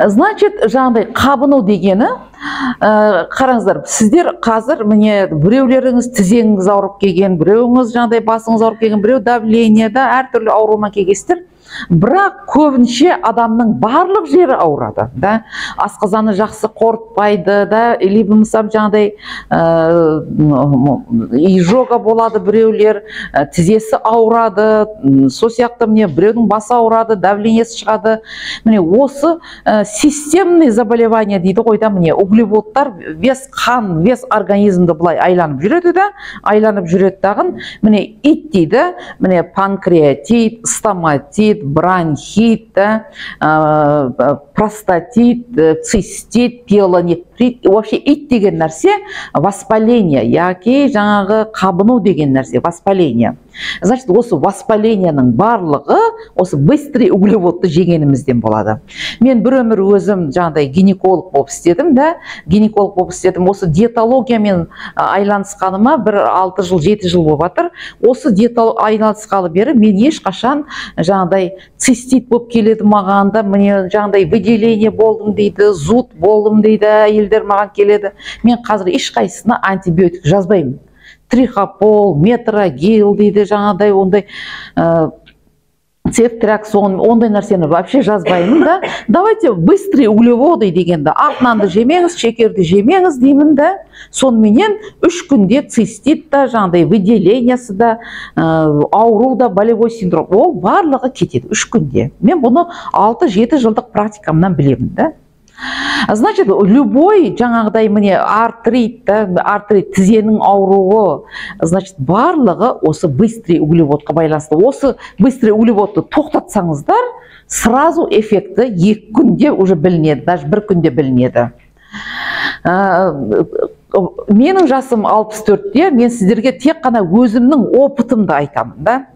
Значит, жаңағыдай қабыну дегені, қараңыздар, сіздер қазір міне біреулеріңіз тізеңіз ауырып келген, біреуіңіз жаңағыдай басыңыз ауырып келген, біреу давлениеда әртүрлі аурумен келгенсіздер. Бірақ көбінше адамның барлық жері ауырады, да? Асқазаны жақсы қорытпайды, да? Либо мысалы жаңағыдай изжога болады біреулер, тізесі ауырады, сол сияқты міне біреудің басы ауырады, давлениесі шығады. Міне осы системный заболевание дейді ғой, да, міне углеводтар вес қан, вес организмді былай айланып жүреді, да? Айланып жүреді дағын, міне ит дейді, міне панкреатит, стоматит, бронхит, простатит, цистит, пиелонефрит. Вообще ит деген нәрсе воспаление, яки жаңағы қабыну деген нәрсе, воспаление. Значит, осы воспалениенің барлығы осы быстрый углеводты жегенімізден болады. Мен бір өмір өзім жаңағыдай гинеколог болып істедім, да? Гинеколог болып істедім. Осы диетологиямен айланысқаныма бір 6 жыл, 7 жыл болып жатыр. Осы диетология айланысқалы бері мен ешқашан жаңағыдай цистит болып келеді маған да, мне жаңағыдай выделение болдым дейді, зуд болдым дейді, әйелдер маған келеді. Мен қазір ешқайсысына антибиотик жазбаймын. Трихопол, метрогил дейді, жаңағыдай ондай цефтраксон, ондай нәрсені вообще жазбаймын, да? Давайте быстрый углеводы дегенді, ақ нанды жемеңіз, шекерді жемеңіз деймін, да? Сонымен 3 күнде цистит та, жаңағыдай выделениясы да, ауру да, болевой синдром, ол барлығы кетеді 3 күнде. Мен бұны 6-7 жылдық практикамнан білемін, да? Значит, любой жаңағыдай міне артрит, артрит тізенің ауруы, значит, барлығы осы быстрый углеводқа байланысты. Осы быстрый углеводты тоқтатсаңыздар, сразу эффекті 2 күнде уже білінеді, даже 1 күнде білінеді. Менің жасым 64-те, мен сіздерге тек қана өзімнің опытымды айтамын, да?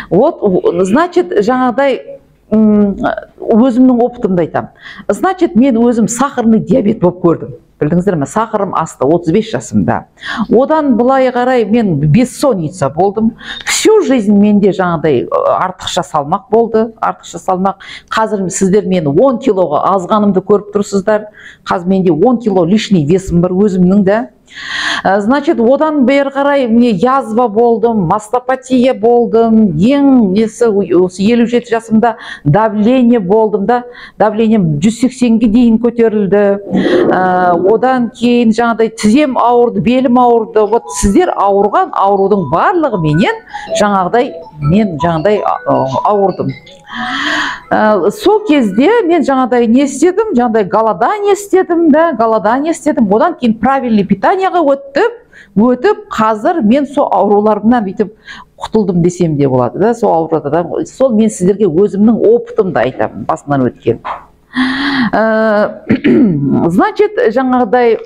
Вот, значит, жаңағыдай өзімнің опытымды айтам. Значит, мен өзім сахарный диабет болып көрдім. Білдіңіздер ме? Сахарым асты 35 жасымда. Одан былай қарай мен бессонница болдым. Всю жизнь менде жаңағыдай артықша салмақ болды, артықша салмақ. Қазір сіздер мені 10 килоға азғанымды көріп тұрсыздар. Қазір менде 10 кило лишний весім бар өзімнің, да? Значит, одан бері қарай мне язва болдым, мастопатия болдым, ең несі 57 жасымда давление болдым, да? Давлением 180-ге дейін көтерілді. Одан кейін жаңағыдай тізем ауырды, белім ауырды. Вот сіздер ауырған аурудың барлығы менен жаңағыдай ауырдым. Сол кезде мен жаңағыдай не істедім? Жаңағыдай голодание істедім, да? Голодание істедім. Одан кейін правильный питанияға өтіп, қазір мен сол ауруларымнан бүйтіп құтылдым десем де болады, да? Сол аурудан. Сол мен сіздерге өзімнің опытымды айтамын, басынан өткен. Значит, жаңағыдай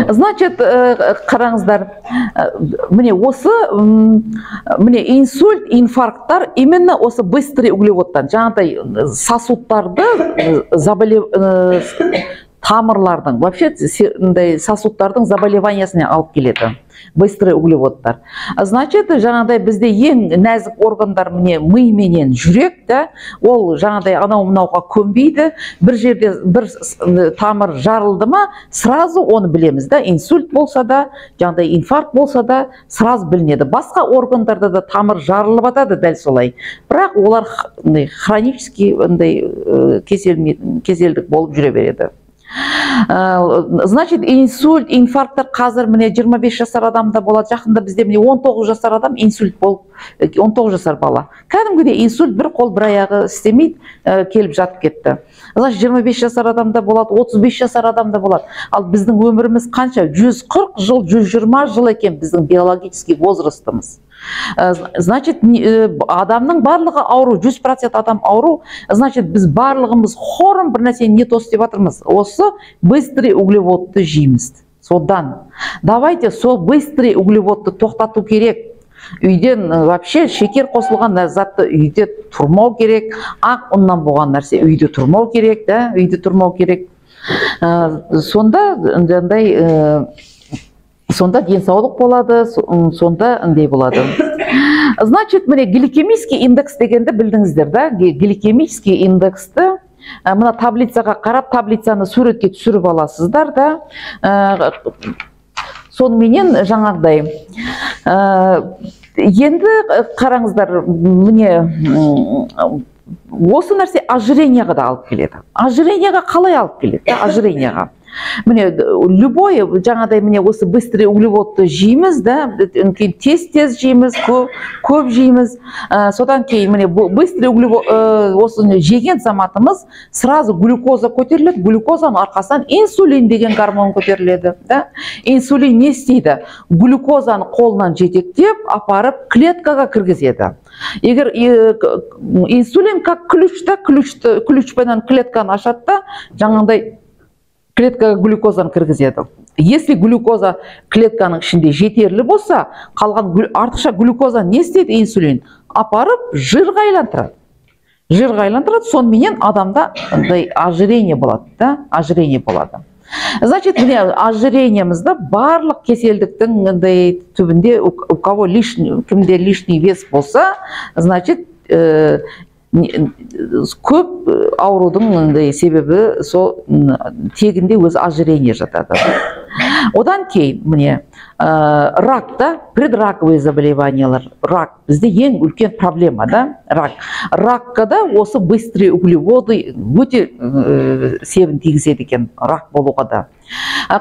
Значит, қараңыздар, міне осы инсульт, инфаркттар именно осы быстрый углеводтан, жаңағыдай сосудтарды тамырлардың, вообще сосудтардың заболеваниясына алып келеді. Быстрый углеводтар. Значит, жаңағыдай бізде ең нәзік органдар міне ми менен жүрек, да? Ол жаңағыдай анау-мынауға көнбейді. Бір жерде бір тамыр жарылды ма, сразу оны білеміз, да? Инсульт болса да, жаңағыдай инфаркт болса да, сразу білінеді. Басқа органдарда да тамыр жарылып атады дәл солай. Бірақ олар хронический кеселдік болып жүре береді. Значит, инсульт, инфаркттар қазір міне 25 жасар адамда болады. Жақында бізде міне 19 жасар адам инсульт болып, 19 жасар бала. Кәдімгідей инсульт, бір қол бір аяғы істемейді, келіп жатып кетті. Значит, 25 жасар адамда болады, 35 жасар адамда болады. Ал біздің өміріміз қанша? 140 жыл, 120 жыл екен біздің биологический возрастымыз. Значит, адамның барлығы ауру, 100% адам ауру. Значит, біз барлығымыз хорым бір нәрсені не тос деп жатырмыз. Осы быстрый углеводты жейміз. Содан. Давайте сол быстрый углеводты тоқтату керек. Үйден вообще шекер қосылған затты үйде тұрмау керек. Ақ ұннан болған нәрсе үйде тұрмау керек, да? Үйде тұрмау керек. Сонда сонда денсаулық болады, сонда андай болады. Значит, міне гликемический индекс дегенді білдіңіздер, да? Гликемический индексті мына таблицаға қарап, таблицаны суретке түсіріп аласыздар, да? Сонымен жаңағыдай. Енді қараңыздар, міне осы нәрсе ожирениеға да алып келеді. Ожирениеға қалай алып келеді? Ожирениеға. Міне любой жаңағыдай міне осы быстрый углеводты жейміз, да, кейін тез жейміз, көп жейміз. Содан кейін міне быстрый углевод осыны жеген заматымыз сразу глюкоза көтеріледі. Глюкозаның арқасынан инсулин деген гормон көтеріледі, да? Инсулин не істейді? Глюкозаны қолынан жетектеп, апарып клеткаға кіргізеді. Егер инсулин как ключпенен клетканы ашады, жаңағыдай клеткаға глюкозаны кіргізеді. Если глюкоза клетканың ішінде жетерлі болса, қалған артықша глюкоза не істейді инсулин? Апарып жирға айландырады. Жирға айландырады, сонымен адамда ожирение болады, да? Ожирение болады. Значит, міне ожирениемізді барлық кеселдіктің түбінде у кого кімде лишний вес болса, значит, көп аурудың себебі сол тегінде өзі ожирение жатады. Одан кейін міне ракта, предраковые заболеваниялар, рак бізде ең үлкен проблема, да? Раккада осы быстрый углеводы өте себін тигізеді екен рак болуға да.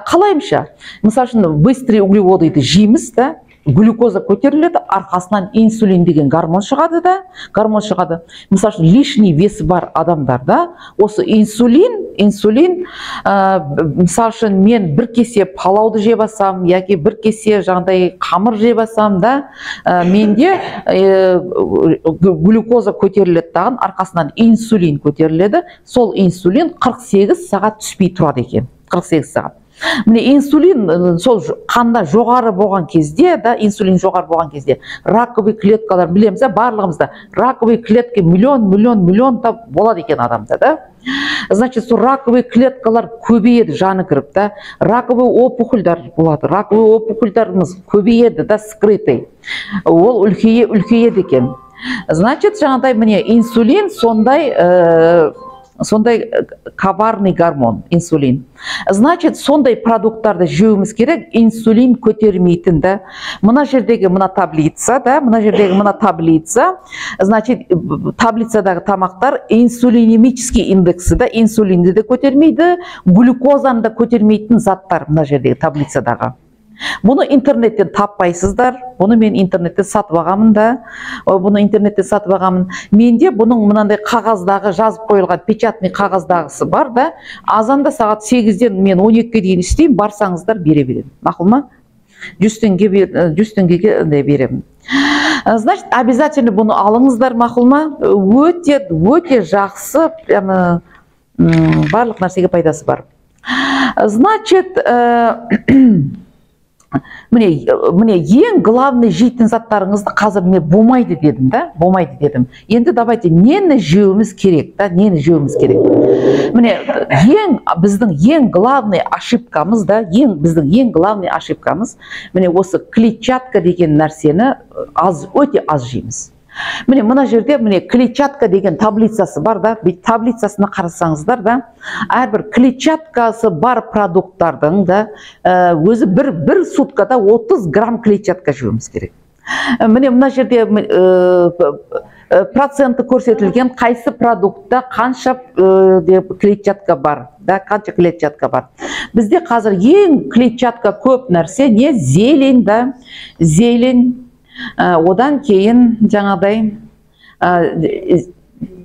Қалайымша, мысалы үшін быстрый углеводыды жейміз, да? Глюкоза көтеріледі, арқасынан инсулин деген гормон шығады, да? Гормон шығады. Мысалы үшін лишний весі бар адамдарда осы инсулин, мысалы үшін мен бір кесе палауды жеп алсам, яки бір кесе жаңағыдай қамыр жеп алсам, да, менде глюкоза көтеріледі дағын, арқасынан инсулин көтеріледі. Сол инсулин 48 сағат түспей тұрады екен. 48 сағат. Міне инсулин сол қанда жоғары болған кезде, да, инсулин жоғары болған кезде раковый клеткалар, білеміз, барлығымызда раковый клетка миллион да болады екен адамда, да? Значит, сол раковый клеткалар көбейеді, жаны кіріп, да? Раковый опухольдар болады. Раковый опухольдарымыз көбейеді, да, скрытый. Ол үлкейеді екен. Значит, жаңағыдай міне инсулин сондай коварный гормон, инсулин. Значит, сондай продукттарды жеуіміз керек, инсулин көтермейтін, да. Мына жердегі мына таблица, да, мына жердегі мына таблица. Значит, таблицадағы тамақтар инсулинемический индексі, да, инсулинді де көтермейді, глюкозаны да көтермейтін заттар мына жердегі таблицадағы. Бұны интернеттен таппайсыздар. Бұны мен интернеттен сатып алғамын, да. Менде бұның мынандай қағаздағы жазып қойылған печатный қағаздағысы бар, да. Азанда сағат 8-ден мен 12-ге дейін істеймін, барсаңыздар бере беремін. Мақұл ма? 100 теңгеге беремін. Значит, обязательно бұны алыңыздар, мақұл ма? Өте жақсы, барлық нәрсеге пайдасы бар. Значит, міне ең главный жейтін заттарыңызды қазір міне болмайды дедім, да? Болмайды дедім. Енді давайте нені жеуіміз керек, да? Нені жеуіміз керек. Міне біздің ең главный ошибкамыз, да? Біздің ең главный ошибкамыз міне осы клетчатка деген нәрсені өте аз жейміз. Міне мына жерде міне клетчатка деген таблицасы бар, да? Таблицасына қарасаңыздар, да? Әрбір клетчаткасы бар продукттардың, да, өзі бір суткада 30 грамм клетчатка жеуіміз керек. Міне мына жерде проценті көрсетілген қайсы продуктта қанша клетчатка бар, да, қанша клетчатка бар. Бізде қазір ең клетчатка көп нәрсе не? Зелень, да? Зелень. Одан кейін жаңағыдай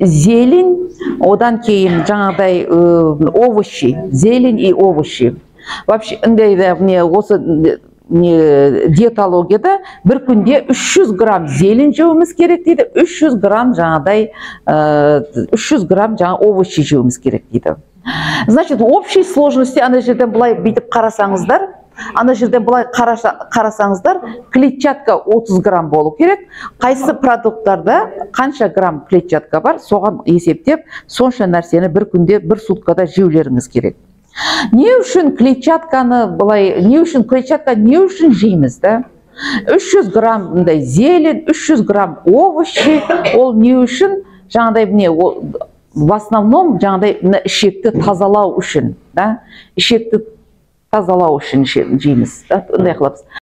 зелень, одан кейін жаңағыдай овощи, зелень и овощи. Вообще, осы диетологияда бір күнде 300 грамм зелень жеуіміз керек дейді, 300 грамм жаңағыдай 300 грамм овощи жеуіміз керек дейді. Значит, общей сложности ана жерден былай бүйтіп қарасаңыздар, клетчатка 30 грамм болу керек. Қайсы продукттарда қанша грамм клетчатка бар, соған есептеп, сонша нәрсені бір күнде, бір суткада жеулеріңіз керек. Не үшін клетчатканы былай, не үшін жейміз да? 300 грамм мындай зелень, 300 грамм овощи, ол не үшін? Жаңағыдай міне, в основном жаңағыдай ішекті тазалау үшін, да? Ішекті тазалау үшін жейміз, да? Ондай қылабыз.